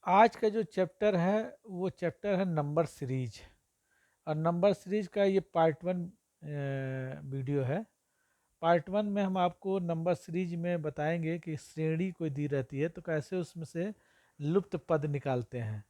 आज का जो चैप्टर है वो चैप्टर है नंबर सीरीज। और नंबर सीरीज का ये पार्ट वन वीडियो है। पार्ट वन में हम आपको नंबर सीरीज में बताएंगे कि श्रेणी कोई दी रहती है तो कैसे उसमें से लुप्त पद निकालते हैं।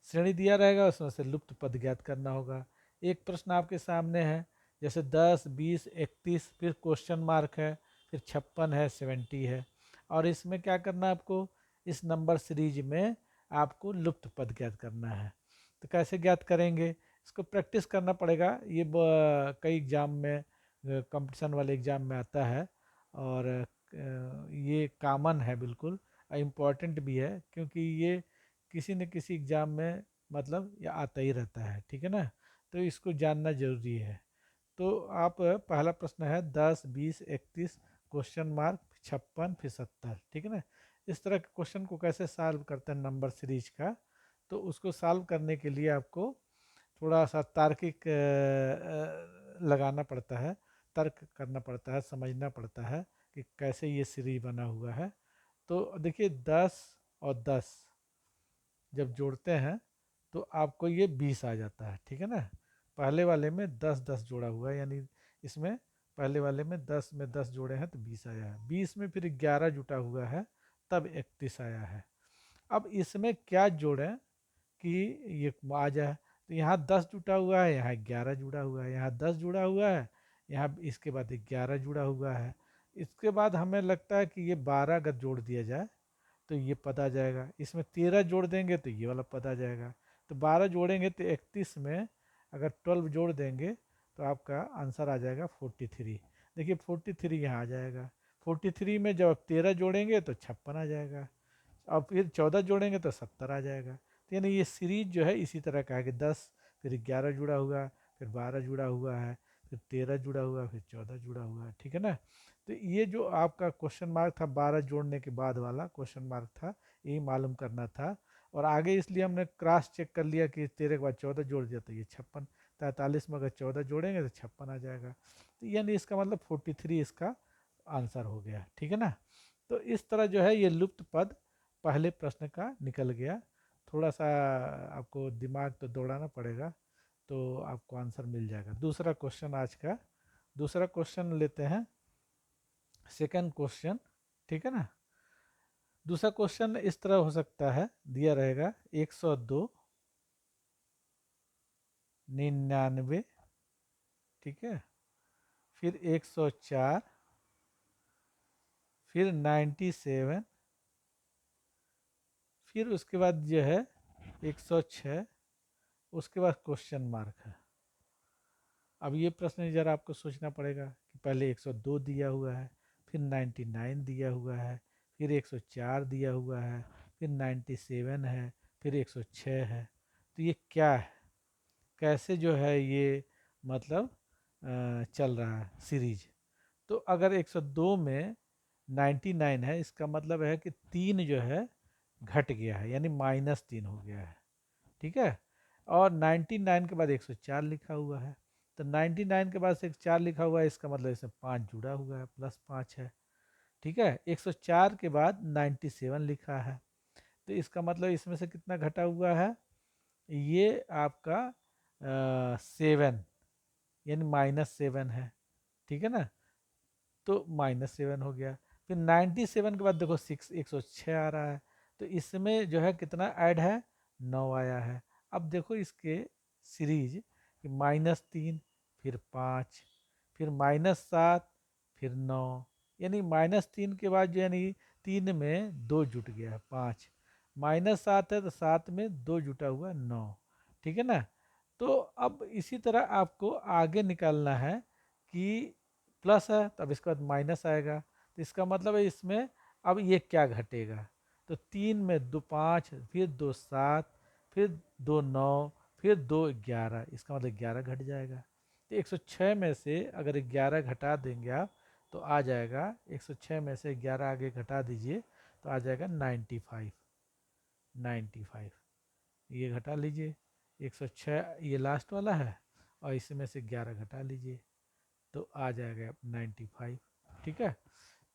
श्रेणी दिया रहेगा, उसमें से लुप्त पद ज्ञात करना होगा। एक प्रश्न आपके सामने है, जैसे 10, 20, 31, फिर क्वेश्चन मार्क है, फिर 56 है, 70 है। और इसमें क्या करना है आपको, इस नंबर सीरीज में आपको लुप्त पद ज्ञात करना है। तो कैसे ज्ञात करेंगे, इसको प्रैक्टिस करना पड़ेगा। ये कई एग्जाम में, कंपटीशन वाले एग्ज़ाम में आता है। और ये कॉमन है बिल्कुल, इम्पॉर्टेंट भी है, क्योंकि ये किसी न किसी एग्ज़ाम में मतलब ये आता ही रहता है। ठीक है ना, तो इसको जानना ज़रूरी है। तो आप पहला प्रश्न है 10, 20, 31, क्वेश्चन मार्क, 56, फिर 70। ठीक है ना, इस तरह के क्वेश्चन को कैसे सॉल्व करते हैं नंबर सीरीज का। तो उसको सॉल्व करने के लिए आपको थोड़ा सा तार्किक लगाना पड़ता है, तर्क करना पड़ता है, समझना पड़ता है कि कैसे ये सीरीज बना हुआ है। तो देखिए 10 और 10 जब जोड़ते हैं तो आपको ये 20 आ जाता है। ठीक है ना, पहले वाले में 10 10 जोड़ा हुआ है, यानी इसमें पहले वाले में 10 में 10 जोड़े हैं तो 20 आया है। 20 में फिर 11 जुटा हुआ है, तब 31 आया है। अब इसमें क्या जोड़ें कि ये आ जाए, तो यहाँ 10 जुटा हुआ है, यहाँ 11 जुड़ा हुआ है, यहाँ 10 जुड़ा हुआ है, यहाँ इसके बाद 11 जुड़ा हुआ है। इसके बाद हमें लगता है कि ये 12 अगर जोड़ दिया जाए तो ये पद आ जाएगा। इसमें 13 जोड़ देंगे तो ये वाला पद आ जाएगा। तो 12 जोड़ेंगे तो 31 में अगर 12 जोड़ देंगे तो आपका आंसर आ जाएगा 43। देखिए 43 यहाँ आ जाएगा। 43 में जब आप 13 जोड़ेंगे तो 56 आ जाएगा। अब फिर 14 जोड़ेंगे तो 70 आ जाएगा। तो यानी ये सीरीज जो है इसी तरह का है कि 10, फिर 11 जुड़ा हुआ, फिर 12 जुड़ा हुआ है, फिर 13 जुड़ा हुआ, फिर 14 जुड़ा हुआ है। ठीक है ना, तो ये जो आपका क्वेश्चन मार्क था 12 जोड़ने के बाद वाला क्वेश्चन मार्क था, यही मालूम करना था। और आगे इसलिए हमने क्रॉस चेक कर लिया कि 13 के बाद 14 जोड़ दिया तो ये 56। 43 में अगर 14 जोड़ेंगे तो 56 आ जाएगा। तो यानी इसका मतलब 43 इसका आंसर हो गया। ठीक है ना, तो इस तरह जो है ये लुप्त पद पहले प्रश्न का निकल गया। थोड़ा सा आपको दिमाग तो दौड़ाना पड़ेगा, तो आपको आंसर मिल जाएगा। दूसरा क्वेश्चन आज का, दूसरा क्वेश्चन लेते हैं, सेकंड क्वेश्चन। ठीक है ना, दूसरा क्वेश्चन इस तरह हो सकता है, दिया रहेगा 102, 99, ठीक है, फिर 104, फिर 97, फिर उसके बाद जो है 106, उसके बाद क्वेश्चन मार्क है। अब ये प्रश्न जरा आपको सोचना पड़ेगा कि पहले 102 दिया हुआ है, फिर 99 दिया हुआ है, फिर 104 दिया हुआ है, फिर 97 है, फिर 106 है। तो ये क्या है, कैसे जो है ये मतलब चल रहा है सीरीज। तो अगर 102 में 99 है, इसका मतलब है कि 3 जो है घट गया है, यानी -3 हो गया है। ठीक है, और 99 के बाद 104 लिखा हुआ है, तो 99 के बाद से 4 लिखा हुआ है, इसका मतलब इसमें 5 जुड़ा हुआ है, +5 है। ठीक है, 104 के बाद 97 लिखा है, तो इसका मतलब इसमें से कितना घटा हुआ है, ये आपका 7, यानी -7 है। ठीक है ना, तो -7 हो गया। फिर 97 के बाद देखो 106 आ रहा है, तो इसमें जो है कितना ऐड है, 9 आया है। अब देखो इसके सीरीज कि -3, फिर 5, फिर -7, फिर 9, यानी -3 के बाद जो यानी 3 में 2 जुट गया है, 5, -7 है तो 7 में 2 जुटा हुआ 9। ठीक है ना, तो अब इसी तरह आपको आगे निकालना है कि प्लस है तो अब इसके बाद माइनस आएगा, तो इसका मतलब है इसमें अब ये क्या घटेगा। तो 3 में 2 5, फिर 2 7, फिर 2 9, फिर 2 11, इसका मतलब 11 घट जाएगा। तो 106 में से अगर 11 घटा देंगे आप तो आ जाएगा, 106 में से 11 आगे घटा दीजिए तो आ जाएगा 95। 95 ये घटा लीजिए, 106 ये लास्ट वाला है, और इसमें से 11 घटा लीजिए तो आ जाएगा 95। ठीक है,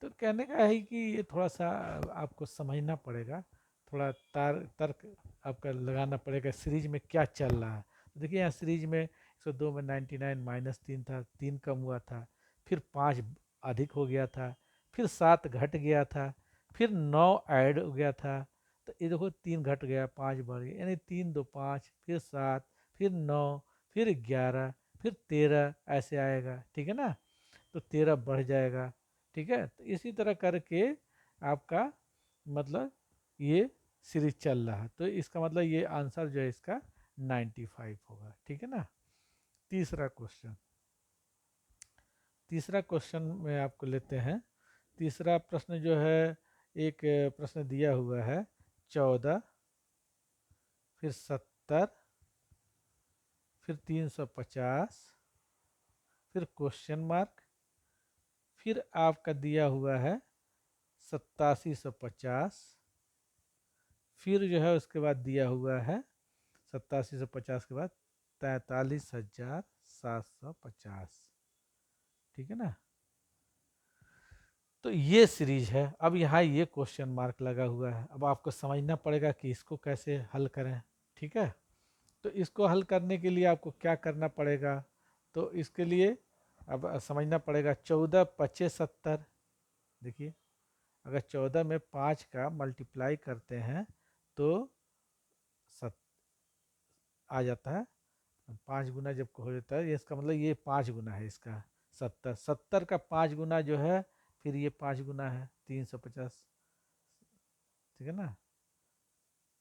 तो कहने का है कि ये थोड़ा सा आपको समझना पड़ेगा, थोड़ा तर्क आपका लगाना पड़ेगा, सीरीज में क्या चल रहा है। तो देखिए यहाँ सीरीज में 102 में 99 -3 था, 3 कम हुआ था, फिर 5 अधिक हो गया था, फिर 7 घट गया था, फिर 9 ऐड हो गया था। तो ये देखो 3 घट गया, 5 बढ़ गया, यानी 3 2 5, फिर 7, फिर 9, फिर 11, फिर 13 ऐसे आएगा, ठीक है ना। तो 13 बढ़ जाएगा, ठीक है। तो इसी तरह करके आपका मतलब ये सीरीज चल रहा है। तो इसका मतलब ये आंसर जो है इसका 95 होगा, ठीक है ना। तीसरा क्वेश्चन, तीसरा क्वेश्चन में आपको लेते हैं। तीसरा प्रश्न जो है, एक प्रश्न दिया हुआ है 14, फिर 70, फिर 350, फिर क्वेश्चन मार्क, फिर आपका दिया हुआ है 8750, फिर जो है उसके बाद दिया हुआ है 8750 के बाद 43,750, ठीक है ना। तो ये सीरीज है। अब यहाँ ये क्वेश्चन मार्क लगा हुआ है, अब आपको समझना पड़ेगा कि इसको कैसे हल करें, ठीक है। तो इसको हल करने के लिए आपको क्या करना पड़ेगा, तो इसके लिए अब समझना पड़ेगा 14 25 70। देखिए अगर 14 में 5 का मल्टीप्लाई करते हैं तो सत आ जाता है, 5 गुना जब हो जाता है, ये इसका मतलब ये 5 गुना है इसका। 70, 70 का 5 गुना जो है, फिर ये 5 गुना है 350, ठीक है ना।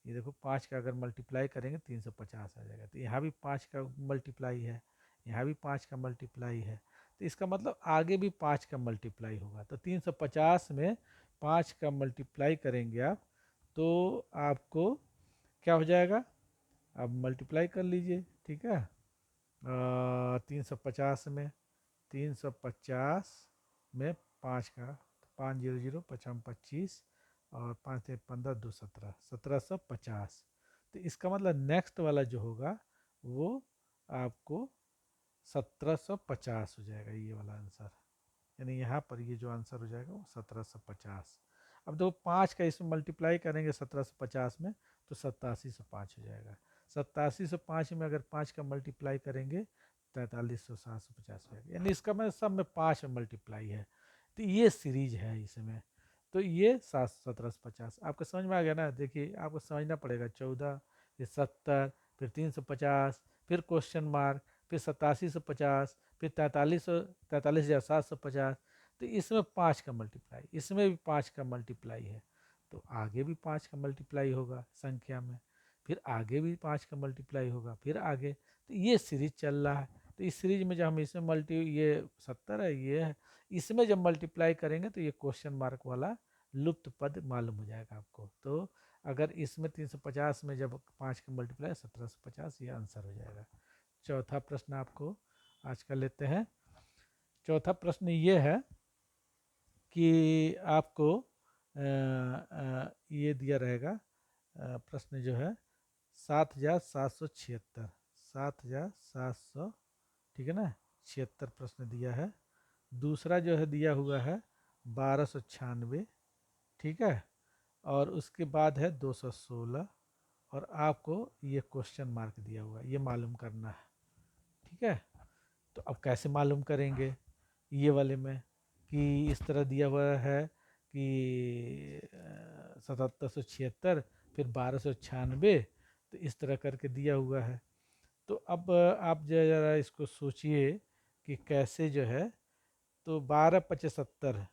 ये देखो 5 का अगर मल्टीप्लाई करेंगे 350 आ जाएगा। तो यहाँ भी 5 का मल्टीप्लाई है, यहाँ भी 5 का मल्टीप्लाई है, तो इसका मतलब आगे भी 5 का मल्टीप्लाई होगा। तो 350 में 5 का मल्टीप्लाई करेंगे आप, तो आपको क्या हो जाएगा, आप मल्टीप्लाई कर लीजिए, ठीक है। 350 में 350 में 5 का, 500 55 25 और 5 से 15 2 17, 1750। तो इसका मतलब नेक्स्ट वाला जो होगा वो आपको 1750 हो जाएगा, ये वाला आंसर। यानी यहाँ पर ये जो आंसर हो जाएगा वो 1750। अब देखो 5 का इसमें मल्टीप्लाई करेंगे 1750 में, तो 8705 हो जाएगा। 8705 में अगर 5 का मल्टीप्लाई करेंगे 43,750 हो जाएगा। यानी इसका मतलब सब में 5 में मल्टीप्लाई है। तो ये सीरीज है इसमें। तो ये 1750 आपको समझ में आ गया ना। देखिए आपको समझना पड़ेगा 14, फिर 70, फिर 350, फिर क्वेश्चन मार्क, फिर 8750, फिर 43,750। तो इसमें 5 का मल्टीप्लाई, इसमें भी 5 का मल्टीप्लाई है, तो आगे भी 5 का मल्टीप्लाई होगा संख्या में, फिर आगे भी 5 का मल्टीप्लाई होगा, फिर आगे। तो ये सीरीज चल रहा है। तो इस सीरीज में जब हम इसमें ये 70 है, ये है, इसमें जब मल्टीप्लाई करेंगे तो ये क्वेश्चन मार्क वाला लुप्त पद मालूम हो जाएगा आपको। तो अगर इसमें 350 में जब 5 का मल्टीप्लाई 1750, ये आंसर हो जाएगा। चौथा प्रश्न आपको आज का लेते हैं। चौथा प्रश्न ये है कि आपको ये दिया रहेगा प्रश्न जो है 7,776, 7,700, ठीक है ना, 76 प्रश्न दिया है। दूसरा जो है दिया हुआ है 1296, ठीक है, और उसके बाद है 216, और आपको ये क्वेश्चन मार्क दिया हुआ है, ये मालूम करना है, ठीक है। तो अब कैसे मालूम करेंगे ये वाले में, कि इस तरह दिया हुआ है कि 7776, फिर 1296, तो इस तरह करके दिया हुआ है। तो अब आप ज़रा इसको सोचिए कि कैसे जो है। तो 12 × 75,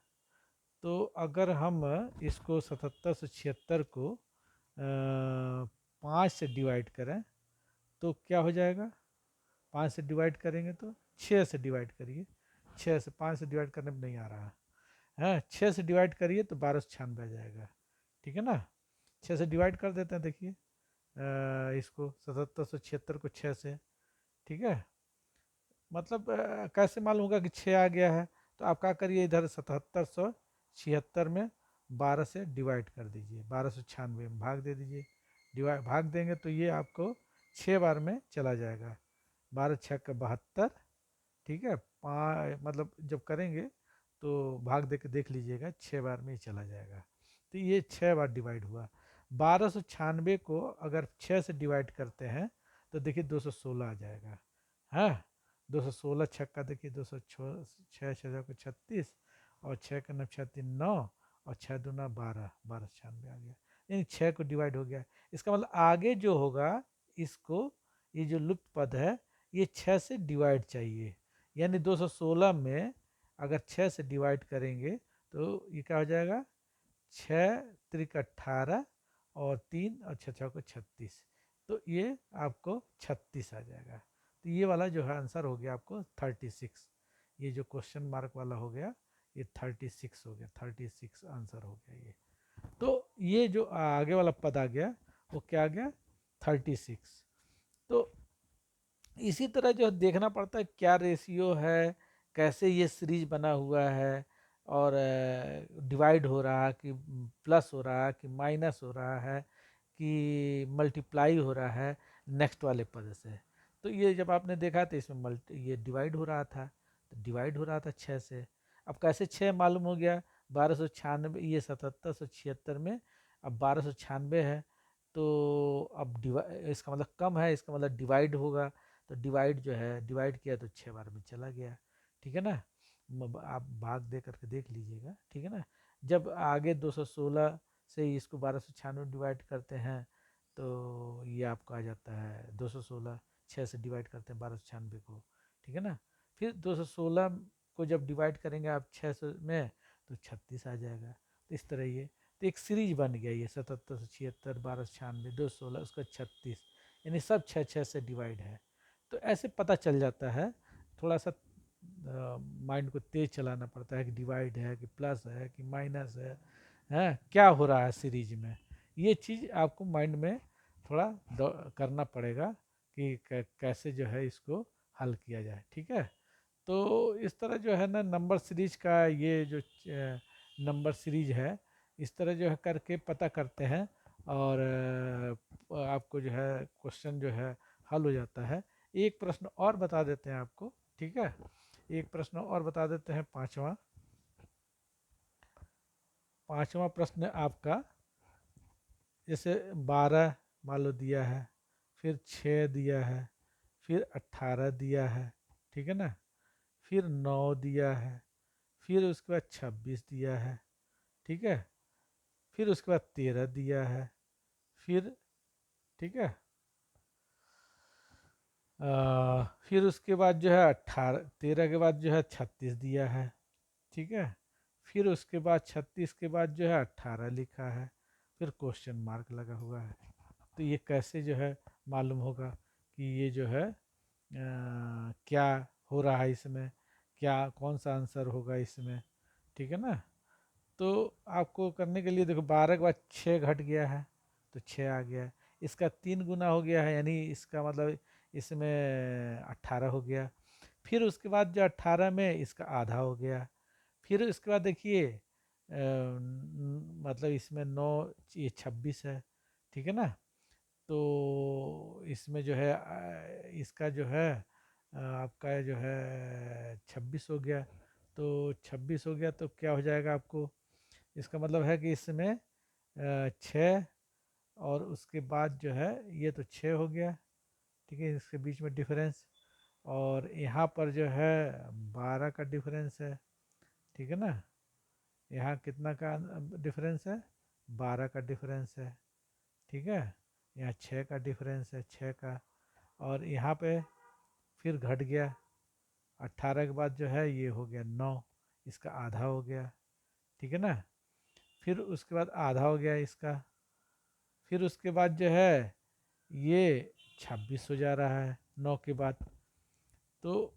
तो अगर हम इसको 77 से 76 को 5 से डिवाइड करें तो क्या हो जाएगा। 5 से डिवाइड करेंगे तो 6 से डिवाइड करिए, 6 से, 5 से डिवाइड करने में नहीं आ रहा है, 6 से डिवाइड करिए तो 1296 आ जाएगा, ठीक है ना। 6 से डिवाइड कर देते हैं, देखिए इसको 77 को 6 से, ठीक है। मतलब कैसे मालूम होगा कि 6 आ गया है। तो आप क्या करिए, इधर 7776 में 12 से डिवाइड कर दीजिए, 1296 में भाग दे दीजिए। डिवाइड भाग देंगे तो ये आपको 6 बार में चला जाएगा, 12 6 का 72, ठीक है। मतलब जब करेंगे तो भाग दे के देख लीजिएगा, 6 बार में ही चला जाएगा। तो ये 6 बार डिवाइड हुआ। 1296 को अगर 6 से डिवाइड करते हैं तो देखिए 216 आ जाएगा। हाँ, 216 छक्का देखिए 206 छः को 36 और 6 का 9 36 9 और 6 दूना 12 1296 आ गया, यानी 6 को डिवाइड हो गया। इसका मतलब आगे जो होगा इसको, ये जो लुप्त पद है ये 6 से डिवाइड चाहिए, यानी 216 में अगर 6 से डिवाइड करेंगे तो ये क्या हो जाएगा, 6 त्रिक 18 और 3 और 6 6 को 36, तो ये आपको 36 आ जाएगा। तो ये वाला जो है आंसर हो गया आपको 36। ये जो क्वेश्चन मार्क वाला हो गया ये 36 हो गया, 36 आंसर हो गया ये। तो ये जो आगे वाला पद आ गया वो क्या आ गया, 36। तो इसी तरह जो देखना पड़ता है क्या रेशियो है, कैसे ये सीरीज बना हुआ है, और डिवाइड हो रहा है कि प्लस हो रहा है कि माइनस हो रहा है कि मल्टीप्लाई हो रहा है नेक्स्ट वाले पद से। तो ये जब आपने देखा तो इसमें ये डिवाइड हो रहा था, तो डिवाइड हो रहा था 6 से। अब कैसे 6 मालूम हो गया, 1296 ये 7776 में अब 1296 है, तो अब इसका मतलब कम है, इसका मतलब डिवाइड होगा, तो डिवाइड जो है डिवाइड किया तो 6 बार में चला गया, ठीक है ना। आप भाग दे करके देख लीजिएगा, ठीक है ना। जब आगे 216 से इसको 1296 डिवाइड करते हैं तो ये आपको आ जाता है 216, 6 से डिवाइड करते हैं 1296 को, ठीक है ना। फिर 216 को जब डिवाइड करेंगे आप 600 में तो 36 आ जाएगा। तो इस तरह ये तो एक सीरीज बन गया, ये 7776 1296 216 उसका 36, यानी सब 6 से डिवाइड है। तो ऐसे पता चल जाता है, थोड़ा सा माइंड को तेज चलाना पड़ता है कि डिवाइड है कि प्लस है कि माइनस है क्या हो रहा है सीरीज में, ये चीज़ आपको माइंड में थोड़ा करना पड़ेगा कि कैसे जो है इसको हल किया जाए, ठीक है। तो इस तरह जो है ना नंबर सीरीज का ये जो नंबर सीरीज है इस तरह जो है करके पता करते हैं, और आपको जो है क्वेश्चन जो है हल हो जाता है। एक प्रश्न और बता देते हैं आपको, ठीक है, एक प्रश्न और बता देते हैं, पांचवा पांचवा प्रश्न आपका, जैसे 12 मान लो दिया है, फिर 6 दिया है, फिर 18 दिया है, ठीक है ना, फिर 9 दिया है, फिर उसके बाद 26 दिया है, ठीक है, फिर उसके बाद 13 दिया है, फिर, ठीक है, फिर उसके बाद जो है 18 13 के बाद जो है 36 दिया है, ठीक है, फिर उसके बाद 36 के बाद जो है 18 लिखा है, फिर क्वेश्चन मार्क लगा हुआ है। तो ये कैसे जो है मालूम होगा कि ये जो है क्या हो रहा है इसमें, क्या कौन सा आंसर होगा इसमें, ठीक है ना। तो आपको करने के लिए देखो 12 के बाद 6 घट गया है तो 6 आ गया, इसका 3 गुना हो गया है यानी इसका मतलब इसमें 18 हो गया, फिर उसके बाद जो 18 में इसका आधा हो गया, फिर इसके बाद देखिए मतलब इसमें 9 ये 26 है, ठीक है ना। तो इसमें जो है इसका जो है आपका जो है 26 हो गया, तो 26 हो गया तो क्या हो जाएगा आपको, इसका मतलब है कि इसमें 6 और उसके बाद जो है ये तो 6 हो गया, ठीक है, इसके बीच में डिफरेंस, और यहाँ पर जो है 12 का डिफरेंस है, ठीक है ना। यहाँ कितना का डिफरेंस है, 12 का डिफरेंस है, ठीक है। यहाँ 6 का डिफरेंस है, 6 का, और यहाँ पे फिर घट गया 18 के बाद जो है ये हो गया 9, इसका आधा हो गया, ठीक है ना। फिर उसके बाद आधा हो गया इसका, फिर उसके बाद जो है ये 26 हो जा रहा है 9 के बाद। तो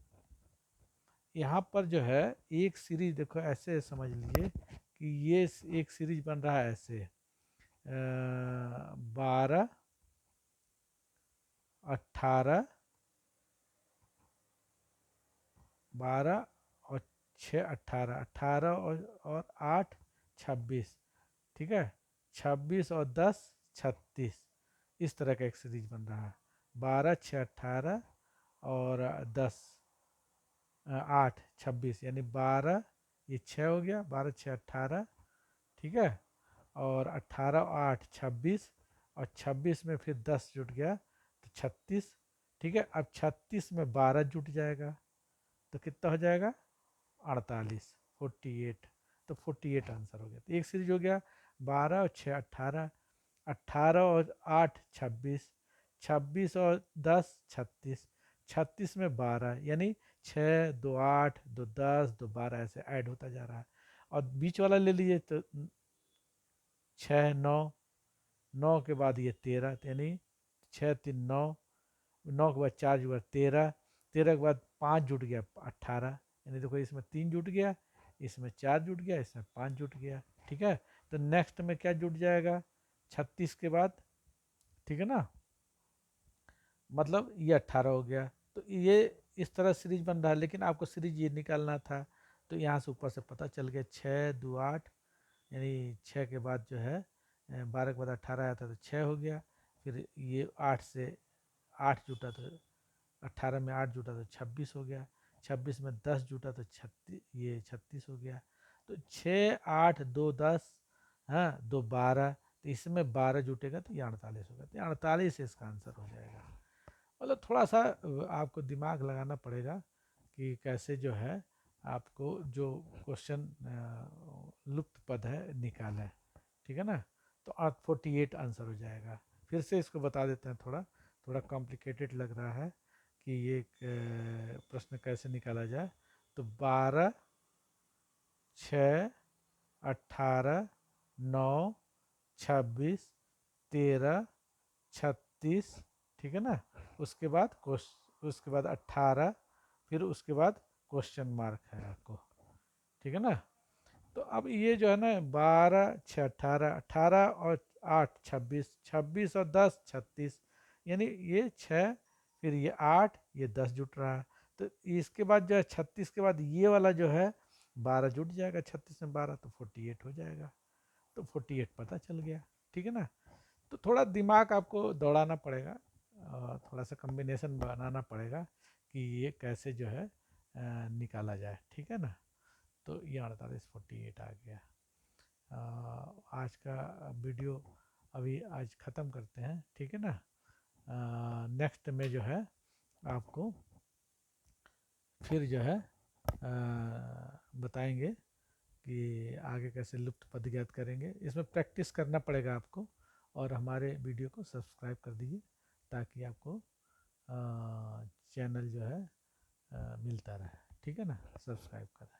यहाँ पर जो है एक सीरीज देखो ऐसे समझ लीजिए कि ये एक सीरीज बन रहा है ऐसे 12 18 12 और 6 18 18 और 8 26, ठीक है, 26 और 10 36, इस तरह का एक सीरीज बन रहा है, 12 6 18 और 10 8 26, यानी 12 ये 6 हो गया, 12 6 18, ठीक है, और 18 और 8 26, और 26 में फिर 10 जुट गया तो 36। ठीक है, अब 36 में 12 जुट जाएगा तो कितना हो जाएगा 48, 48। तो 48 आंसर हो गया। तो एक सीरीज हो गया 12 और 6 18, 18 और 8 26, 26 और 10 36, 36 में 12 यानी 6 2 8 2 10 2 12 ऐसे ऐड होता जा रहा है। और बीच वाला ले लीजिए तो 6 9, 9 के बाद ये 13 यानी 6 3 9, 9 के बाद 4 जुड़ा 13, 13 के बाद 5 जुट गया 18, यानी देखो इसमें 3 जुट गया, इसमें 4 जुट गया, इसमें 5 जुट गया। ठीक है, तो नेक्स्ट में क्या जुट जाएगा 36 के बाद, ठीक है ना, मतलब ये 18 हो गया। तो ये इस तरह सीरीज बन रहा है, लेकिन आपको सीरीज ये निकालना था। तो यहाँ से ऊपर से पता चल गया 6 2 8, यानी 6 के बाद जो है 12 के बाद 18 आया था तो 6 हो गया। फिर ये 8 से 8 जुटा तो 18 में 8 जुटा तो 26 हो गया, 26 में 10 जुटा तो 36, ये 36 हो गया। तो 6 8 2 10, हाँ 2 12, तो इसमें 12 जुटेगा तो ये 48 होगा। तो 48 इसका आंसर हो जाएगा। मतलब थोड़ा सा आपको दिमाग लगाना पड़ेगा कि कैसे जो है आपको जो क्वेश्चन लुप्त पद है निकालें। ठीक है ना, तो 48 आंसर हो जाएगा। फिर से इसको बता देते हैं, थोड़ा थोड़ा कॉम्प्लिकेटेड लग रहा है कि ये प्रश्न कैसे निकाला जाए। तो 12 6 18 9 26 13 36, ठीक है ना, उसके बाद उसके बाद 18, फिर उसके बाद क्वेश्चन मार्क है आपको। ठीक है ना, तो अब ये जो है ना 12 6 18, 18 और 8 26, 26 और 10 36, यानी ये 6, फिर ये 8, ये 10 जुट रहा है। तो इसके बाद जो है 36 के बाद ये वाला जो है 12 जुट जाएगा, 36 में 12 तो 48 हो जाएगा। तो 48 पता चल गया। ठीक है ना, तो थोड़ा दिमाग आपको दौड़ाना पड़ेगा और थोड़ा सा कम्बिनेशन बनाना पड़ेगा कि ये कैसे जो है निकाला जाए। ठीक है ना, तो ये 48 आ गया। आज का वीडियो अभी आज ख़त्म करते हैं। ठीक है ना, नेक्स्ट में जो है आपको फिर जो है बताएंगे कि आगे कैसे लुप्त पद ज्ञात करेंगे। इसमें प्रैक्टिस करना पड़ेगा आपको, और हमारे वीडियो को सब्सक्राइब कर दीजिए ताकि आपको चैनल जो है मिलता रहे। ठीक है ना, सब्सक्राइब करें।